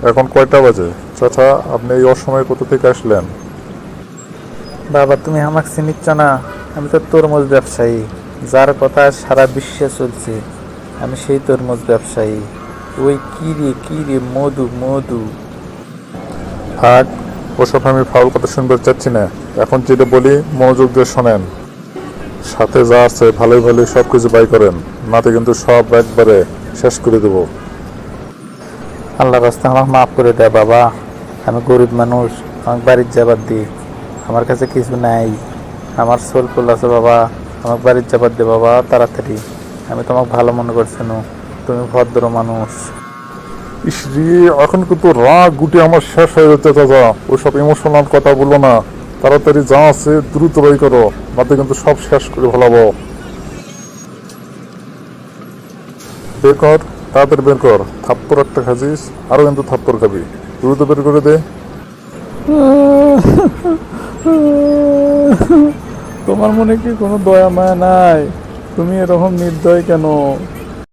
এখন কয়টা বাজে? চাচা, আপনি এই অসময়ে কোথা থেকে আসলেন? বাবা, তুমি আমাকে চিনিচ্ছ না? আমি তো তরমুজ ব্যবসায়ী, যার কথা সারা বিশ্বে চলছে। আমি সেই তরমুজ ব্যবসায়ী। ওই কি রে, মধু মধু। থাক, ওসব আমি ফাউল কথা শুনতে চাচ্ছি না। এখন যেটা বলি মনোযোগ দিয়ে শোনেন। সাথে যা আছে ভালোই ভালোই সব কিছু বাই করেন, নাতে কিন্তু সব একবারে শেষ করে দেবো। আল্লাহর রাস্তা আমাকে মাফ করে দেয় বাবা। আমি গরিব মানুষ, আমাকে বাড়ির যাবার দি। আমার কাছে কিছু নাই। আমার সোলফুল আছে বাবা। আমাকে বাড়ির যাবার দে বাবা, তাড়াতাড়ি। আমি তোমাকে ভালো মনে করছি না। তুমি ভদ্র মানুষ। ইসরি, এখন কিন্তু রাগ গুটি আমার শেষ হয়ে যাচ্ছে চাচা। ওইসব ইমোশনাল কথা বললো না, তাড়াতাড়ি যা আছে দ্রুত বাই করো, নাতে কিন্তু সব শেষ করে ফেলাবো। বের কর, তাড়াতাড়ি বের কর। থাপ্পড় একটা খাচ্ছিস, আরো কিন্তু থাপ্পড় খাবি। দ্রুত বের করে দে। তোমার মনে কি কোনো দয়া মায়া নাই? তুমি এরকম নির্দয় কেন?